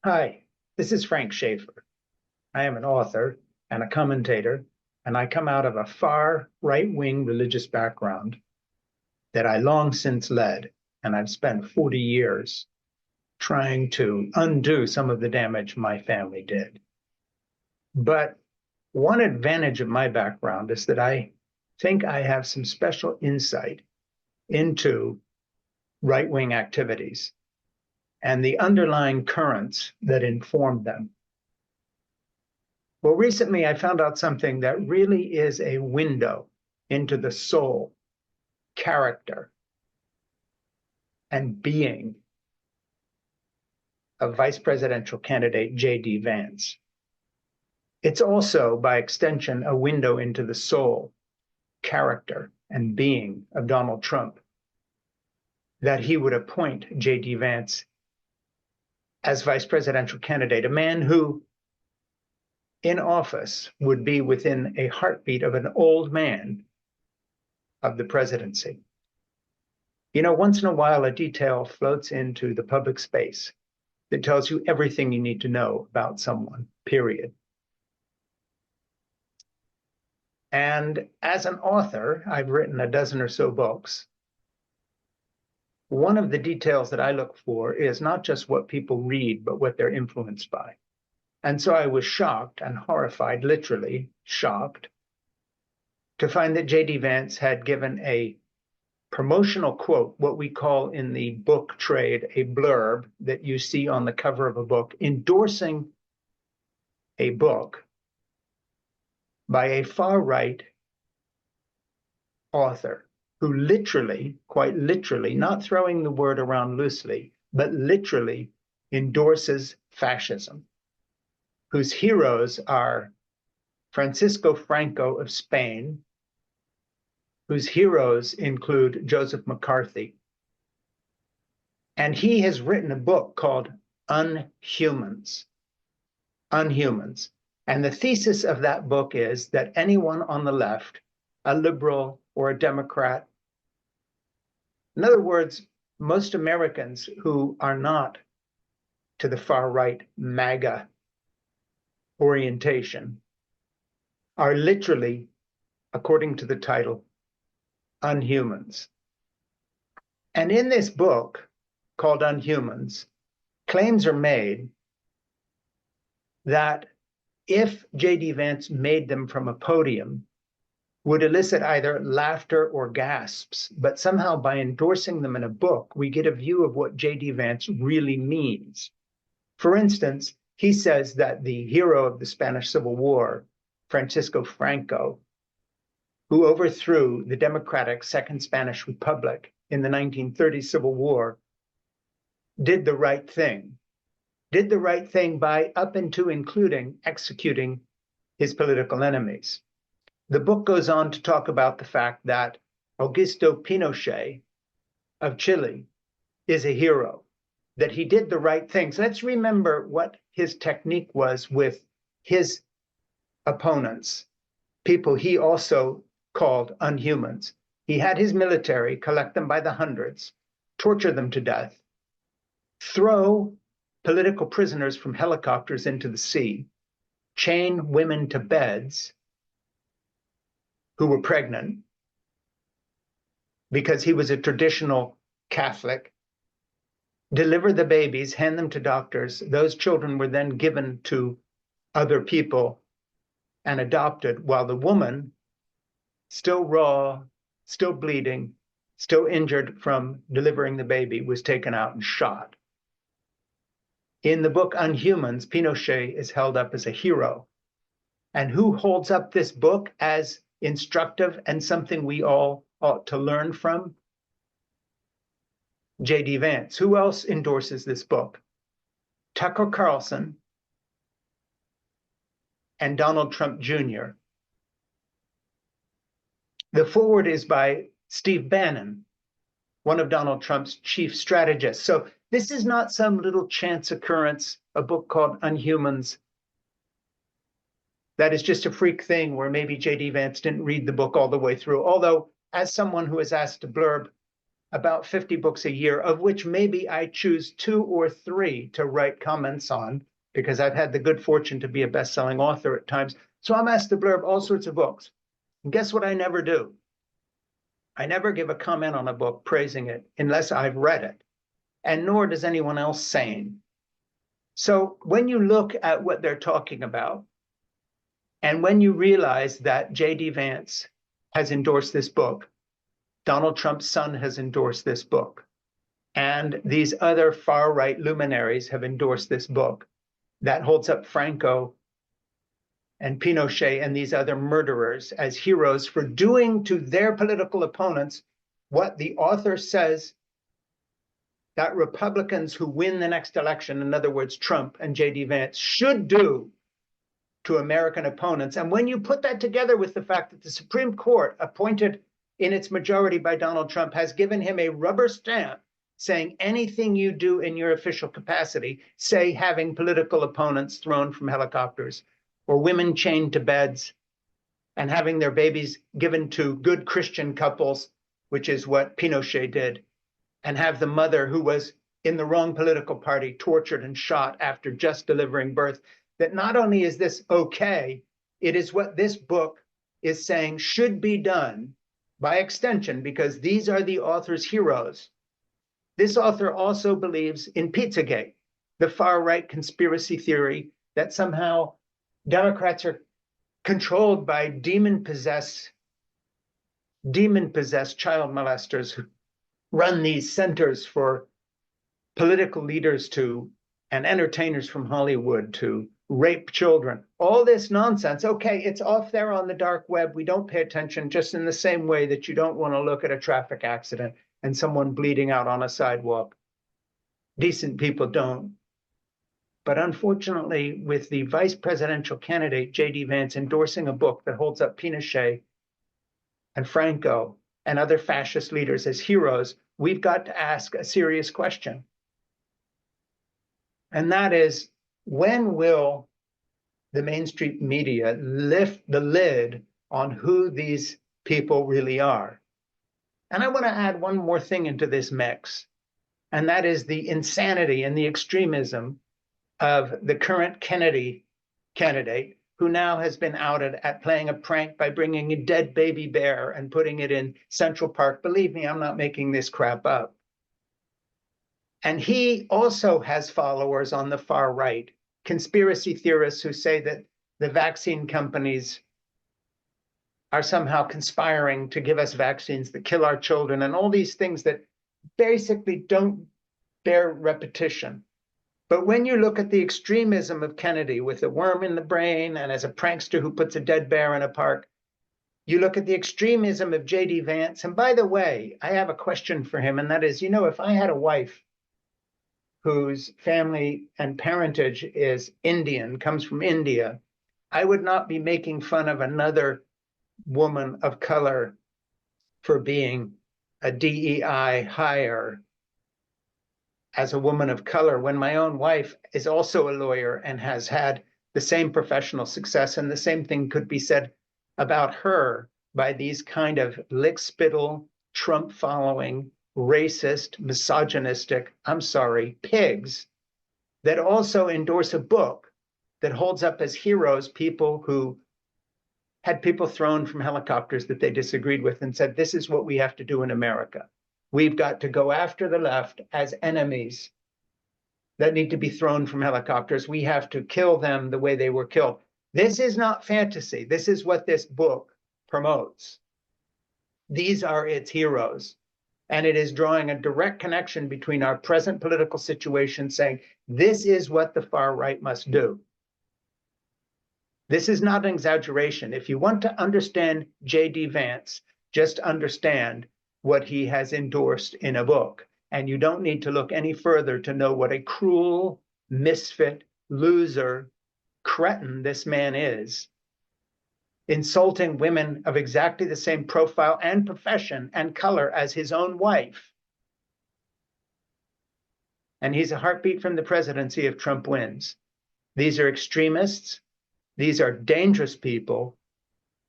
Hi, this is Frank Schaeffer. I am an author and a commentator, and I come out of a far right-wing religious background that I long since led, and I've spent 40 years trying to undo some of the damage my family did. But one advantage of my background is that I think I have some special insight into right-wing activities and the underlying currents that inform them. Well, recently I found out something that really is a window into the soul, character, and being of vice presidential candidate J.D. Vance. It's also, by extension, a window into the soul, character, and being of Donald Trump, that he would appoint J.D. Vance as vice presidential candidate, a man who in office would be within a heartbeat of an old man of the presidency. You know, once in a while, a detail floats into the public space that tells you everything you need to know about someone, period. And as an author, I've written a dozen or so books. One of the details that I look for is not just what people read, but what they're influenced by. And so I was shocked and horrified, literally shocked, to find that J.D. Vance had given a promotional quote, what we call in the book trade a blurb that you see on the cover of a book, endorsing a book by a far-right author who literally, quite literally, not throwing the word around loosely, but literally endorses fascism, whose heroes are Franco of Spain, whose heroes include Joseph McCarthy. And he has written a book called Unhumans. Unhumans. And the thesis of that book is that anyone on the left, a liberal or a Democrat, in other words, most Americans who are not to the far right MAGA orientation, are literally, according to the title, Unhumans. And in this book called Unhumans, claims are made that if J.D. Vance made them from a podium, would elicit either laughter or gasps, but somehow by endorsing them in a book, we get a view of what J.D. Vance really means. For instance, he says that the hero of the Spanish Civil War, Franco, who overthrew the democratic Second Spanish Republic in the 1930 Civil War, did the right thing by up into including executing his political enemies. The book goes on to talk about the fact that Augusto Pinochet of Chile is a hero, that he did the right things. Let's remember what his technique was with his opponents, people he also called Unhumans. He had his military collect them by the hundreds, torture them to death, throw political prisoners from helicopters into the sea, chain women to beds who were pregnant because he was a traditional Catholic, deliver the babies, hand them to doctors. Those children were then given to other people and adopted, while the woman, still raw, still bleeding, still injured from delivering the baby, was taken out and shot. In the book Unhumans, Pinochet is held up as a hero. And who holds up this book as instructive and something we all ought to learn from? J.D. Vance. Who else endorses this book? Tucker Carlson and Donald Trump Jr. The foreword is by Steve Bannon, one of Donald Trump's chief strategists. So this is not some little chance occurrence, a book called Unhumans that is just a freak thing where maybe J.D. Vance didn't read the book all the way through. Although, as someone who is asked to blurb about 50 books a year, of which maybe I choose 2 or 3 to write comments on, because I've had the good fortune to be a best-selling author at times. So I'm asked to blurb all sorts of books. And guess what I never do? I never give a comment on a book praising it unless I've read it, and nor does anyone else sane. So when you look at what they're talking about, and when you realize that J.D. Vance has endorsed this book, Donald Trump's son has endorsed this book, and these other far-right luminaries have endorsed this book that holds up Franco and Pinochet and these other murderers as heroes for doing to their political opponents what the author says that Republicans who win the next election, in other words, Trump and J.D. Vance, should do to American opponents. And when you put that together with the fact that the Supreme Court, appointed in its majority by Donald Trump, has given him a rubber stamp saying anything you do in your official capacity, say having political opponents thrown from helicopters, or women chained to beds, and having their babies given to good Christian couples, which is what Pinochet did, and have the mother who was in the wrong political party tortured and shot after just delivering birth, that not only is this okay, it is what this book is saying should be done by extension, because these are the author's heroes. This author also believes in Pizzagate, the far-right conspiracy theory that somehow Democrats are controlled by demon-possessed child molesters who run these centers for political leaders to and entertainers from Hollywood to rape children. All this nonsense, okay, it's off there on the dark web. We don't pay attention, just in the same way that you don't want to look at a traffic accident and someone bleeding out on a sidewalk. Decent people don't. But unfortunately, with the vice presidential candidate, J.D. Vance, endorsing a book that holds up Pinochet and Franco and other fascist leaders as heroes, we've got to ask a serious question. And that is, when will the mainstream media lift the lid on who these people really are? And I want to add one more thing into this mix, and that is the insanity and the extremism of the current Kennedy candidate, who now has been outed at playing a prank by bringing a dead baby bear and putting it in Central Park. Believe me, I'm not making this crap up. And he also has followers on the far right, conspiracy theorists who say that the vaccine companies are somehow conspiring to give us vaccines that kill our children, and all these things that basically don't bear repetition. But when you look at the extremism of Kennedy with a worm in the brain and as a prankster who puts a dead bear in a park, you look at the extremism of J.D. Vance. And by the way, I have a question for him, and that is, you know, if I had a wife whose family and parentage is Indian, comes from India, I would not be making fun of another woman of color for being a DEI hire as a woman of color, when my own wife is also a lawyer and has had the same professional success. And the same thing could be said about her by these kind of lick-spittle, Trump-following, racist, misogynistic, I'm sorry, pigs that also endorse a book that holds up as heroes people who had people thrown from helicopters that they disagreed with and said, this is what we have to do in America. We've got to go after the left as enemies that need to be thrown from helicopters. We have to kill them the way they were killed. This is not fantasy. This is what this book promotes. These are its heroes. And it is drawing a direct connection between our present political situation, saying this is what the far right must do. This is not an exaggeration. If you want to understand J.D. Vance, just understand what he has endorsed in a book. And you don't need to look any further to know what a cruel, misfit, loser, cretin this man is, insulting women of exactly the same profile and profession and color as his own wife. And he's a heartbeat from the presidency if Trump wins. These are extremists. These are dangerous people.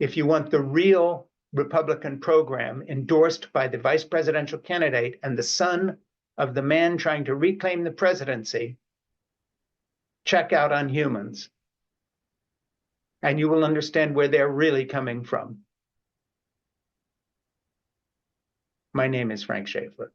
If you want the real Republican program endorsed by the vice presidential candidate and the son of the man trying to reclaim the presidency, check out Unhumans, and you will understand where they're really coming from. My name is Frank Schaeffer.